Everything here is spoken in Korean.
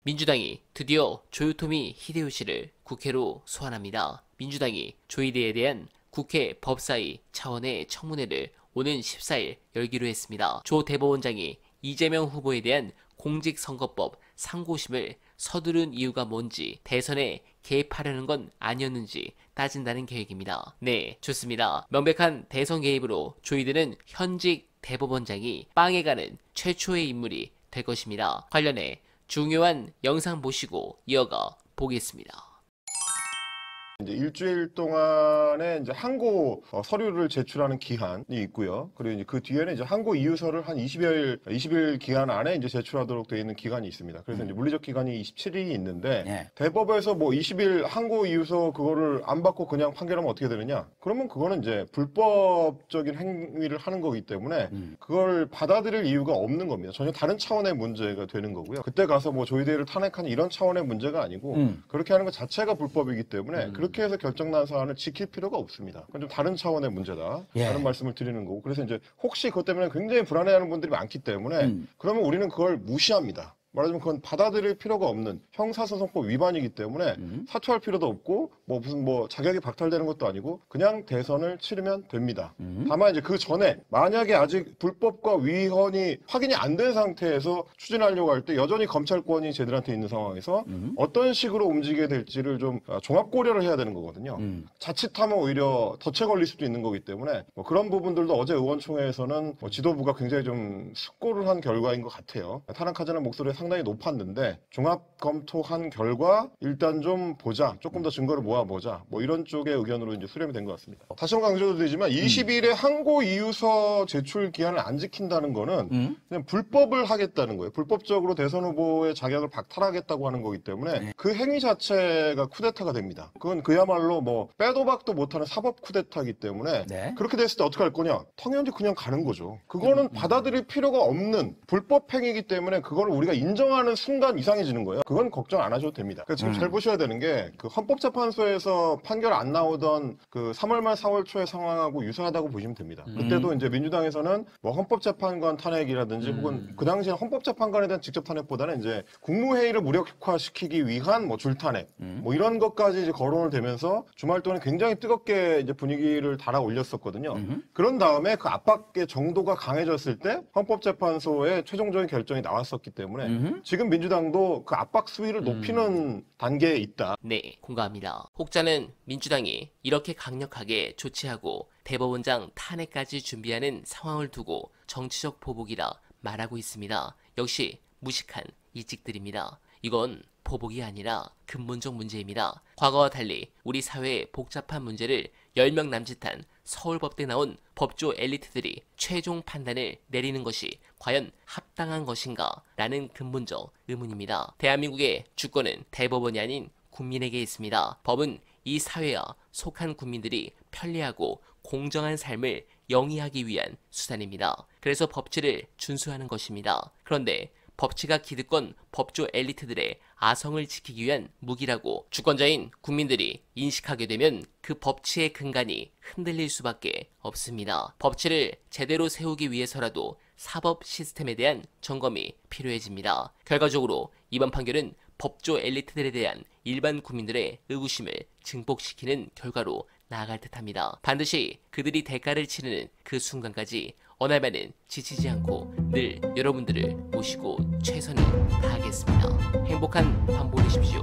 민주당이 드디어 조요토미 히데요시를 국회로 소환합니다. 민주당이 조이대에 대한 국회 법사위 차원의 청문회를 오는 14일 열기로 했습니다. 조 대법원장이 이재명 후보에 대한 공직선거법 상고심을 서두른 이유가 뭔지, 대선에 개입하려는 건 아니었는지 따진다는 계획입니다. 네, 좋습니다. 명백한 대선 개입으로 조이대는 현직 대법원장이 빵에 가는 최초의 인물이 될 것입니다. 관련해 중요한 영상 보시고 이어가 보겠습니다. 이제 일주일 동안에 이제 항고 서류를 제출하는 기한이 있고요. 그리고 이제 그 뒤에는 이제 항고 이유서를 한 20일 기간 안에 이제 제출하도록 되어 있는 기간이 있습니다. 그래서 이제 물리적 기간이 27일이 있는데 대법에서 뭐 20일 항고 이유서 그거를 안 받고 그냥 판결하면 어떻게 되느냐? 그러면 그거는 이제 불법적인 행위를 하는 거기 때문에 그걸 받아들일 이유가 없는 겁니다. 전혀 다른 차원의 문제가 되는 거고요. 그때 가서 뭐 조이대를 탄핵하는 이런 차원의 문제가 아니고 그렇게 하는 것 자체가 불법이기 때문에 그렇게 해서 결정난 사안을 지킬 필요가 없습니다. 그건 좀 다른 차원의 문제다. 라는 말씀을 드리는 거고. 그래서 이제 혹시 그것 때문에 굉장히 불안해하는 분들이 많기 때문에 그러면 우리는 그걸 무시합니다. 말하자면 그건 받아들일 필요가 없는 형사소송법 위반이기 때문에 사퇴할 필요도 없고 뭐 무슨 뭐 자격이 박탈되는 것도 아니고 그냥 대선을 치르면 됩니다. 다만 이제 그 전에 만약에 아직 불법과 위헌이 확인이 안 된 상태에서 추진하려고 할 때 여전히 검찰권이 쟤들한테 있는 상황에서 어떤 식으로 움직이게 될지를 좀 종합 고려를 해야 되는 거거든요. 자칫하면 오히려 덫에 걸릴 수도 있는 거기 때문에 뭐 그런 부분들도 어제 의원총회에서는 뭐 지도부가 굉장히 좀 숙고를 한 결과인 것 같아요. 탄핵하자는 목소리가 상당히 높았는데 종합 검토한 결과 일단 좀 보자, 조금 더 증거를 모아보자, 뭐 이런 쪽의 의견으로 이제 수렴이 된 것 같습니다. 다시 한번 강조드리지만 20일에 항고 이유서 제출 기한을 안 지킨다는 거는 그냥 불법을 하겠다는 거예요. 불법적으로 대선 후보의 자격을 박탈하겠다고 하는 거기 때문에 그 행위 자체가 쿠데타가 됩니다. 그건 그야말로 뭐 빼도 박도 못하는 사법 쿠데타이기 때문에 그렇게 됐을 때 어떻게 할 거냐? 당연히 그냥 가는 거죠. 그거는 받아들일 필요가 없는 불법 행위이기 때문에 그걸 우리가 인정하는 순간 이상해지는 거예요. 그건 걱정 안 하셔도 됩니다. 그러니까 지금 잘 보셔야 되는 게 그 헌법재판소에서 판결 안 나오던 그 3월 말 4월 초의 상황하고 유사하다고 보시면 됩니다. 그때도 이제 민주당에서는 뭐 헌법재판관 탄핵이라든지 혹은 그 당시에 헌법재판관에 대한 직접 탄핵보다는 이제 국무회의를 무력화시키기 위한 뭐 줄탄핵 뭐 이런 것까지 이제 거론을 되면서 주말 동안 굉장히 뜨겁게 이제 분위기를 달아 올렸었거든요. 그런 다음에 그 압박의 정도가 강해졌을 때 헌법재판소의 최종적인 결정이 나왔었기 때문에 지금 민주당도 그 압박 수위를 높이는 단계에 있다. 네, 공감합니다. 혹자는 민주당이 이렇게 강력하게 조치하고 대법원장 탄핵까지 준비하는 상황을 두고 정치적 보복이라 말하고 있습니다. 역시 무식한 이직들입니다. 이건 보복이 아니라 근본적 문제입니다. 과거와 달리 우리 사회의 복잡한 문제를 10명 남짓한 서울법대 나온 법조 엘리트들이 최종 판단을 내리는 것이 과연 합당한 것인가? 라는 근본적 의문입니다. 대한민국의 주권은 대법원이 아닌 국민에게 있습니다. 법은 이 사회와 속한 국민들이 편리하고 공정한 삶을 영위하기 위한 수단입니다. 그래서 법치를 준수하는 것입니다. 그런데 법치가 기득권 법조 엘리트들의 아성을 지키기 위한 무기라고 주권자인 국민들이 인식하게 되면 그 법치의 근간이 흔들릴 수밖에 없습니다. 법치를 제대로 세우기 위해서라도 사법 시스템에 대한 점검이 필요해집니다. 결과적으로 이번 판결은 법조 엘리트들에 대한 일반 국민들의 의구심을 증폭시키는 결과로 나아갈 듯합니다. 반드시 그들이 대가를 치르는 그 순간까지 어날바는 지치지 않고 늘 여러분들을 모시고 최선을 다하겠습니다. 행복한 밤 보내십시오.